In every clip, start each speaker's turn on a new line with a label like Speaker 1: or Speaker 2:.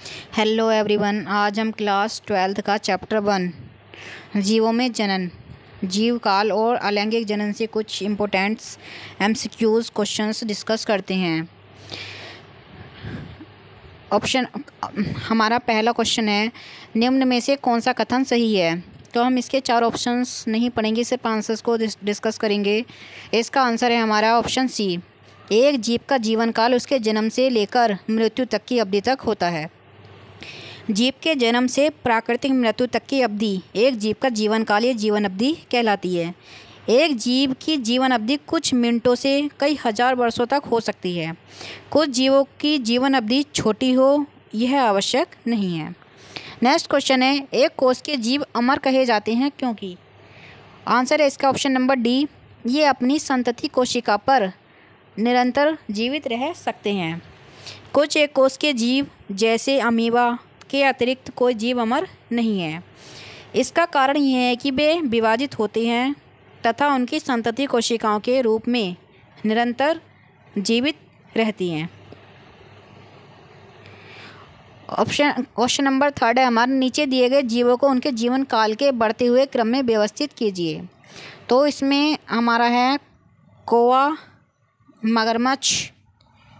Speaker 1: Hello everyone, आज हम class 12th का चैप्टर 1 जीवों में जनन, जीव काल और अलैंगिक जनन से कुछ इम्पोर्टेंट्स एमसीक्यूज क्वेश्चंस डिस्कस करते हैं। ऑप्शन हमारा पहला क्वेश्चन है, निम्न में से कौन सा कथन सही है। तो हम इसके 4 ऑप्शंस नहीं पढ़ेंगे, सिर्फ आंसर्स को डिस्कस करेंगे। इसका आंसर है हमारा ऑप्शन सी, एक जीव का जीवन काल उसके जन्म से लेकर मृत्यु तक की अवधि तक होता है। जीव के जन्म से प्राकृतिक मृत्यु तक की अवधि एक जीव का जीवन काल या जीवन अवधि कहलाती है। एक जीव की जीवन अवधि कुछ मिनटों से कई हजार वर्षों तक हो सकती है। कुछ जीवों की जीवन अवधि छोटी हो, यह आवश्यक नहीं है। नेक्स्ट क्वेश्चन है, एक कोष के जीव अमर कहे जाते हैं क्योंकि। आंसर है इसका ऑप्शन नंबर डी, ये अपनी संतति कोशिका पर निरंतर जीवित रह सकते हैं। कुछ एक कोष के जीव जैसे अमीबा के अतिरिक्त कोई जीव अमर नहीं है। इसका कारण यह है कि वे विभाजित होते हैं तथा उनकी संतति कोशिकाओं के रूप में निरंतर जीवित रहती हैं। क्वेश्चन नंबर 3 है हमारे, नीचे दिए गए जीवों को उनके जीवन काल के बढ़ते हुए क्रम में व्यवस्थित कीजिए। तो इसमें हमारा है कौवा, मगरमच्छ,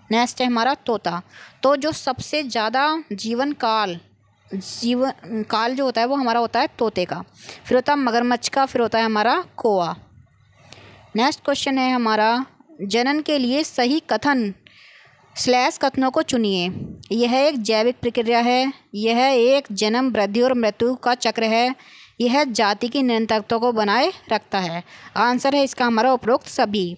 Speaker 1: नेक्स्ट है हमारा तोता। तो जो सबसे ज़्यादा जीवन काल जो होता है वो हमारा होता है तोते का, फिर होता है मगरमच्छ का, फिर होता है हमारा कौवा। नेक्स्ट क्वेश्चन है हमारा, जनन के लिए सही कथन / कथनों को चुनिए। यह एक जैविक प्रक्रिया है, यह एक जन्म, वृद्धि और मृत्यु का चक्र है, यह जाति की निरंतरता को बनाए रखता है। आंसर है इसका हमारा उपरोक्त सभी।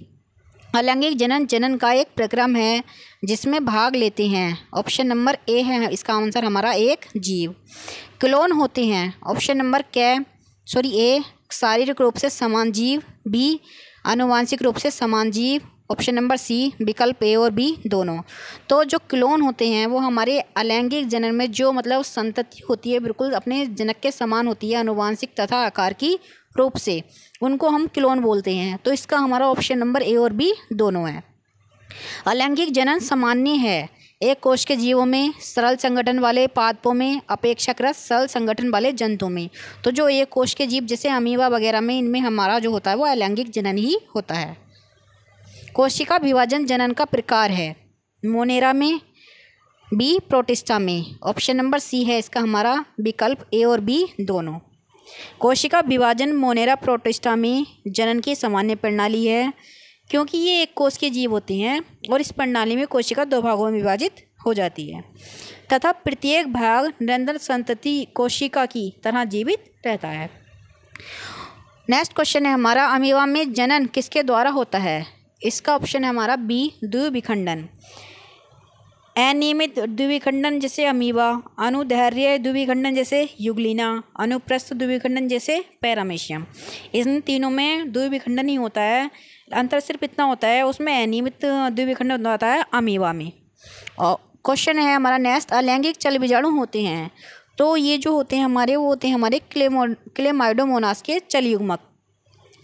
Speaker 1: अलैंगिक जनन जनन का एक प्रक्रम है जिसमें भाग लेते हैं। ऑप्शन नंबर ए है इसका आंसर हमारा एक जीव। क्लोन होते हैं। ऑप्शन नंबर ए शारीरिक रूप से समान जीव, बी आनुवांशिक रूप से समान जीव, ऑप्शन नंबर सी विकल्प ए और बी दोनों। तो जो क्लोन होते हैं वो हमारे अलैंगिक जनन में जो मतलब संतति होती है बिल्कुल अपने जनक के समान होती है, आनुवांशिक तथा आकार की रूप से, उनको हम क्लोन बोलते हैं। तो इसका हमारा ऑप्शन नंबर ए और बी दोनों है। अलैंगिक जनन सामान्य है एक कोष के जीवों में, सरल संगठन वाले पादपों में, अपेक्षाकृत सरल संगठन वाले जंतुओं में। तो जो एक कोष के जीव जैसे अमीबा वगैरह में, इनमें हमारा जो होता है वो अलैंगिक जनन ही होता है। कोशिका विभाजन जनन का प्रकार है, मोनेरा में, बी प्रोटिस्टा में, ऑप्शन नंबर सी है इसका हमारा विकल्प ए और बी दोनों। कोशिका विभाजन मोनेरा प्रोटिस्टा में जनन की सामान्य प्रणाली है क्योंकि ये एक कोष के जीव होते हैं और इस प्रणाली में कोशिका 2 भागों में विभाजित हो जाती है तथा प्रत्येक भाग निरंतर संतति कोशिका की तरह जीवित रहता है। नेक्स्ट क्वेश्चन है हमारा, अमीबा में जनन किसके द्वारा होता है। इसका ऑप्शन है हमारा बी द्विविखंडन। अनियमित द्विविखंडन जैसे अमीबा, अनुदैर्घ्य द्विविखंडन जैसे युगलिना, अनुप्रस्थ द्विविखंडन जैसे पैरामीशियम। इन तीनों में द्विविखंडन ही होता है, अंतर सिर्फ इतना होता है उसमें अनियमित द्विविखंडन होता है अमीबा में। और क्वेश्चन है हमारा नेक्स्ट, अलैंगिक चल बीजाणु होते हैं। तो ये जो होते हैं हमारे वो होते हैं हमारे क्लेमाइडोमोनास के चल युग्मक।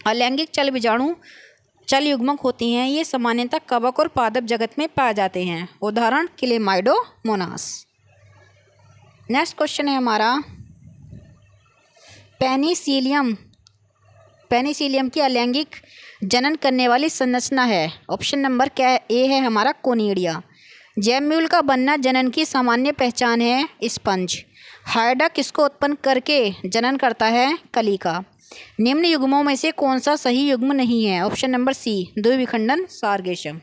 Speaker 1: अलैंगिक चल बीजाणु चल युग्मक होती हैं, ये सामान्यतः कवक और पादप जगत में पाए जाते हैं, उदाहरण क्लेमाइडोमोनास। नेक्स्ट क्वेश्चन है हमारा, पेनिसिलियम की अलैंगिक जनन करने वाली संरचना है। ऑप्शन नंबर ए है हमारा कोनिडिया। जैम्यूल का बनना जनन की सामान्य पहचान है, स्पंज। हाइडा किसको उत्पन्न करके जनन करता है, कलिका। निम्न युग्मों में से कौन सा सही युग्म नहीं है। ऑप्शन नंबर सी द्विविखंडन सार्गेशम।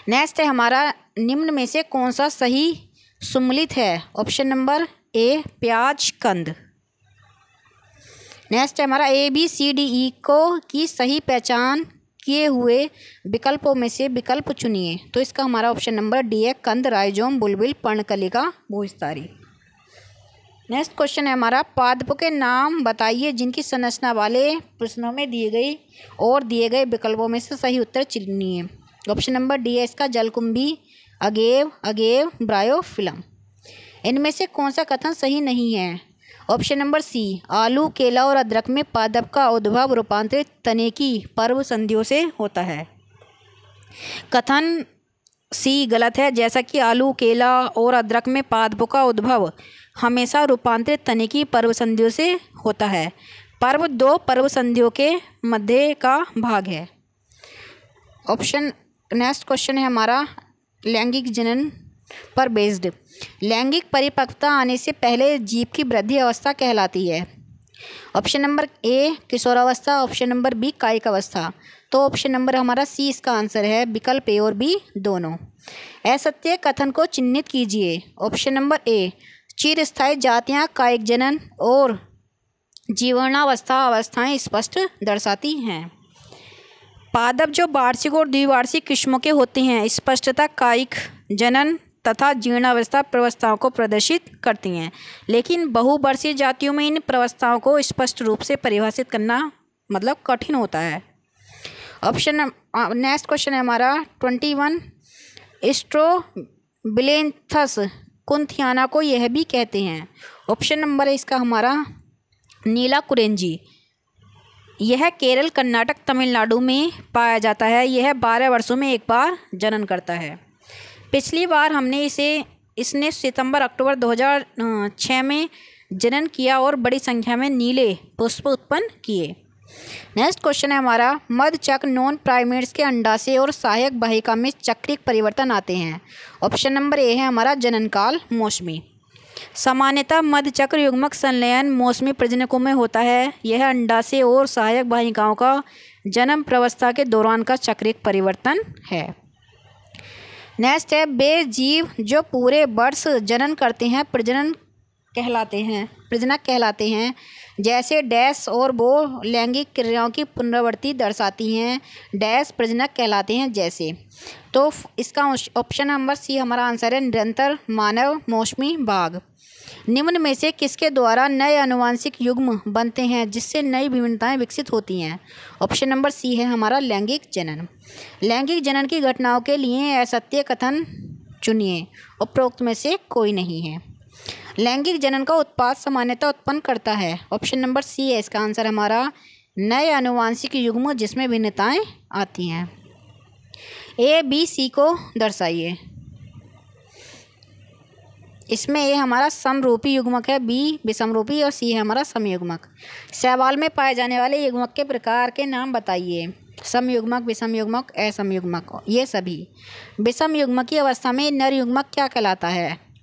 Speaker 1: नेक्स्ट है हमारा, निम्न में से कौन सा सही सुमलित है। ऑप्शन नंबर ए प्याज कंद। नेक्स्ट है हमारा, A B C D E को की सही पहचान किए हुए विकल्पों में से विकल्प चुनिए। तो इसका हमारा ऑप्शन नंबर डी है कंद, राइजोम, बुलबिल, पर्णकलिका, भूस्तरी। नेक्स्ट क्वेश्चन है हमारा, पादपों के नाम बताइए जिनकी संरचना वाले प्रश्नों में दिए गए विकल्पों में से सही उत्तर चुनिए। ऑप्शन नंबर डी है इसका जलकुंभी, अगेव, ब्रायोफिलम। इनमें से कौन सा कथन सही नहीं है। ऑप्शन नंबर सी आलू, केला और अदरक में पादप का उद्भव रूपांतरित तने की पर्व संधियों से होता है। कथन सी गलत है। जैसा कि आलू, केला और अदरक में पादपों का उद्भव हमेशा रूपांतरित तने की पर्व संधियों से होता है। पर्व दो पर्व संधियों के मध्य का भाग है। ऑप्शन नेक्स्ट क्वेश्चन है हमारा लैंगिक जनन पर बेस्ड। लैंगिक परिपक्वता आने से पहले जीव की वृद्धि अवस्था कहलाती है। ऑप्शन नंबर ए किशोरावस्था, ऑप्शन नंबर बी कायिक अवस्था। तो ऑप्शन नंबर हमारा सी इसका आंसर है, विकल्प ए और बी दोनों। असत्य कथन को चिन्हित कीजिए। ऑप्शन नंबर ए चिरस्थायी जातियां कायिक जनन और जीवनावस्था अवस्थाएं स्पष्ट दर्शाती हैं। पादप जो वार्षिक और द्विवार्षिक किस्मों के होते हैं स्पष्टता कायिक जनन तथा जीर्णावस्था प्रवस्थाओं को प्रदर्शित करती हैं, लेकिन बहुवर्षीय जातियों में इन प्रवस्थाओं को स्पष्ट रूप से परिभाषित करना मतलब कठिन होता है। ऑप्शन नेक्स्ट क्वेश्चन है हमारा 21 स्ट्रोबिलेंथस कुंथियाना को यह भी कहते हैं। ऑप्शन नंबर है इसका हमारा नीला कुरेंजी। यह केरल, कर्नाटक, तमिलनाडु में पाया जाता है। यह 12 वर्षों में एक बार जनन करता है। पिछली बार हमने इसने सितंबर-अक्टूबर 2006 में जनन किया और बड़ी संख्या में नीले पुष्प उत्पन्न किए। नेक्स्ट क्वेश्चन है हमारा मधुचक्र नॉन प्राइमेट्स के अंडाशय और सहायक वाहिका में चक्रिक परिवर्तन आते हैं। ऑप्शन नंबर ए है हमारा जनन काल मौसमी। सामान्यतः मधुचक्र युग्मक संलयन मौसमी प्रजनकों में होता है। यह अंडाशय और सहायक वाहिकाओं का जन्म प्रवस्था के दौरान का चक्रिक परिवर्तन है। नेक्स्ट है वे जीव जो पूरे वर्ष जनन करते हैं प्रजनक कहलाते हैं। जैसे डैश और वो लैंगिक क्रियाओं की पुनरावृत्ति दर्शाती हैं, डैश प्रजनक कहलाते हैं जैसे। तो इसका ऑप्शन नंबर सी हमारा आंसर है, निरंतर मानव मौसमी भाग। निम्न में से किसके द्वारा नए आनुवंशिक युग्म बनते हैं जिससे नई विभिन्नताएं विकसित होती हैं? ऑप्शन नंबर सी है हमारा लैंगिक जनन। लैंगिक जनन की घटनाओं के लिए असत्य कथन चुनिए, उपरोक्त में से कोई नहीं है। लैंगिक जनन का उत्पाद सामान्यतः उत्पन्न करता है। ऑप्शन नंबर सी है इसका आंसर हमारा, नए आनुवंशिक युग्म जिसमें भिन्नताएं आती हैं। ए बी सी को दर्शाइए। इसमें ए हमारा समरूपी युग्मक है, बी विषमरूपी और सी है हमारा समयुग्मक। शैवाल में पाए जाने वाले युग्मक के प्रकार के नाम बताइए। समयुग्मक, विषमयुग्मक, असमयुग्मक, ये सभी। विषमयुग्मक की अवस्था में नर युग्मक क्या कहलाता है?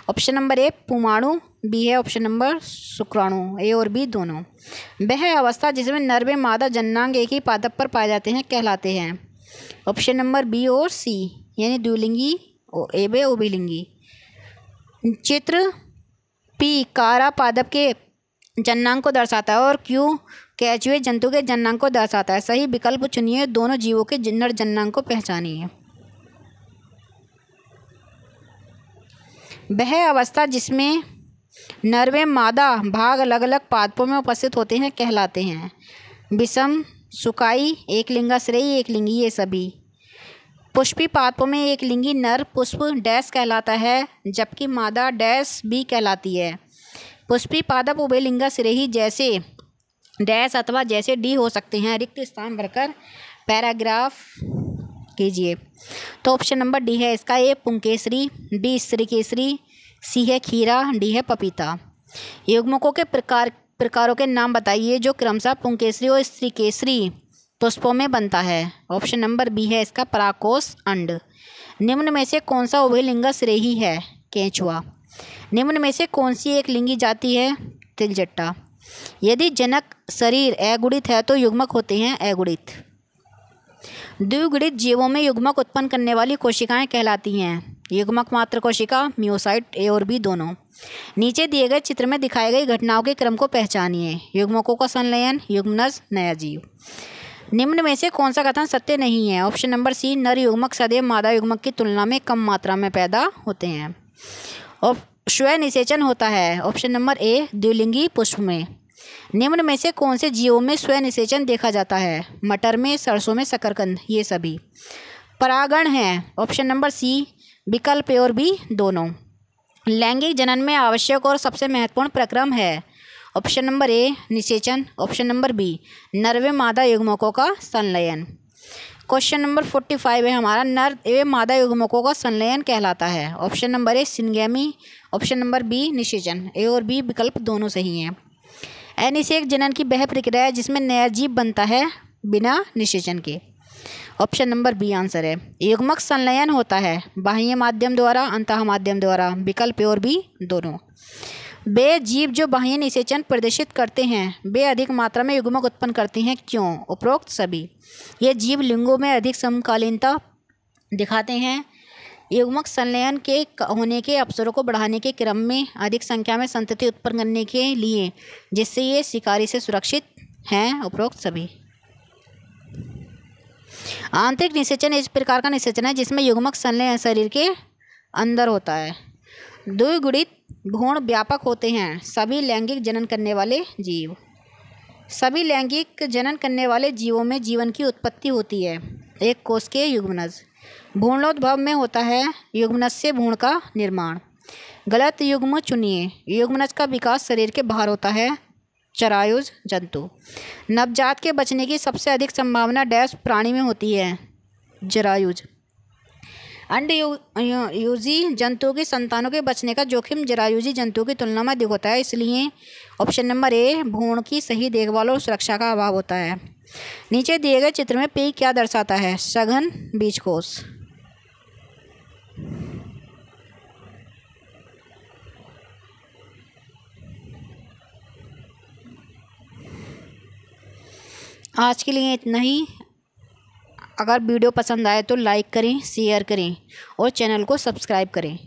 Speaker 1: ऑप्शन नंबर ए पुमाणु, बी है ऑप्शन नंबर शुक्राणु, ए और बी दोनों। वह अवस्था जिसमें नर व मादा जननांग एक ही पादप पर पाए जाते हैं कहलाते हैं। ऑप्शन नंबर बी और सी यानी द्विलिंगी ए व उभयलिंगी। चित्र पी कारा पादप के जननांग को दर्शाता है और क्यू कैचुए जंतु के जननांग को दर्शाता है। सही विकल्प चुनिए, दोनों जीवों के नर जननांग को पहचानिए। वह अवस्था जिसमें नर व मादा भाग अलग अलग पादपों में उपस्थित होते हैं कहलाते हैं। विषम, सुकाई, एक लिंगाश्रयी, एक लिंगी, ये सभी। पुष्पी पादपों में एक लिंगी नर पुष्प डैश कहलाता है जबकि मादा डैश बी कहलाती है। पुष्पी पादप उभयलिंगाश्रयी जैसे डैश अथवा जैसे डी हो सकते हैं। रिक्त स्थान भरकर पैराग्राफ कीजिए। तो ऑप्शन नंबर डी है इसका, ए पुंकेसरी, बी स्त्री केसरी, सी है खीरा, डी है पपीता। युग्मकों के प्रकारों के नाम बताइए जो क्रमशः पुंकेसरी और स्त्री केसरी पुष्पों में बनता है। ऑप्शन नंबर बी है इसका, परागकोश अंड। निम्न में से कौन सा उभयलिंगाश्रयी है? केंचुआ। निम्न में से कौन सी एक लिंगी जाति है? तिलजट्टा। यदि जनक शरीर अगुणित है तो युग्मक होते हैं अगुणित। द्विगुणित जीवों में युग्मक उत्पन्न करने वाली कोशिकाएं कहलाती हैं युग्मक मात्र कोशिका, म्योसाइट, ए और बी दोनों। नीचे दिए गए चित्र में दिखाई गई घटनाओं के क्रम को पहचानिए। युग्मकों का संलयन, युग्मनज, नया जीव। निम्न में से कौन सा कथन सत्य नहीं है? ऑप्शन नंबर सी, नर युग्मक सदैव मादा युग्मक की तुलना में कम मात्रा में पैदा होते हैं और स्वनिषेचन होता है। ऑप्शन नंबर ए, द्विलिंगी पुष्प में। निम्न में से कौन से जीवों में स्वनिषेचन देखा जाता है? मटर में, सरसों में, शकरकंद, ये सभी। परागण है। ऑप्शन नंबर सी, विकल्प ए और बी दोनों। लैंगिक जनन में आवश्यक और सबसे महत्वपूर्ण प्रक्रम है। ऑप्शन नंबर ए, निषेचन। ऑप्शन नंबर बी, नर व मादा युग्मकों का संलयन। क्वेश्चन नंबर 45 है हमारा, नर एवं मादा युग्मकों का संलयन कहलाता है। Option number A syngamy, option number B निषेचन। ए और बी विकल्प दोनों सही हैं। अनिषेक जनन की वह प्रक्रिया है जिसमें नया जीव बनता है बिना निषेचन के। ऑप्शन नंबर बी आंसर है। युग्मक संलयन होता है बाह्य माध्यम द्वारा, अंतः माध्यम द्वारा। विकल्प ए और बी दोनों। वे जीव जो बाह्य निषेचन प्रदर्शित करते हैं वे अधिक मात्रा में युग्मक उत्पन्न करते हैं। क्यों? उपरोक्त सभी। ये जीव लिंगों में अधिक समकालीनता दिखाते हैं। युग्मक संलयन के होने के अवसरों को बढ़ाने के क्रम में अधिक संख्या में संतति उत्पन्न करने के लिए, जिससे ये शिकारी से सुरक्षित हैं। उपरोक्त सभी। आंतरिक निषेचन इस प्रकार का निषेचन है जिसमें युग्मक संलयन शरीर के अंदर होता है। द्विगुणित भ्रूण व्यापक होते हैं। सभी लैंगिक जनन करने वाले जीव, सभी लैंगिक जनन करने वाले जीवों में जीवन की उत्पत्ति होती है। एक कोष के युग्मनज। भ्रूणोद्भव में होता है युग्मनज से भ्रूण का निर्माण। गलत युग्म चुनिए। युग्मनज का विकास शरीर के बाहर होता है। चरायुज जंतु। नवजात के बचने की सबसे अधिक संभावना डैश प्राणी में होती है। जरायुज। अंडयुजी जंतुओं की संतानों के बचने का जोखिम जरायुजी जंतुओं की तुलना में अधिक होता है। इसलिए ऑप्शन नंबर ए भ्रूण की सही देखभाल और सुरक्षा का अभाव होता है। नीचे दिए गए चित्र में पी क्या दर्शाता है? सघन बीजकोष। आज के लिए इतना ही। अगर वीडियो पसंद आए तो लाइक करें, शेयर करें और चैनल को सब्सक्राइब करें।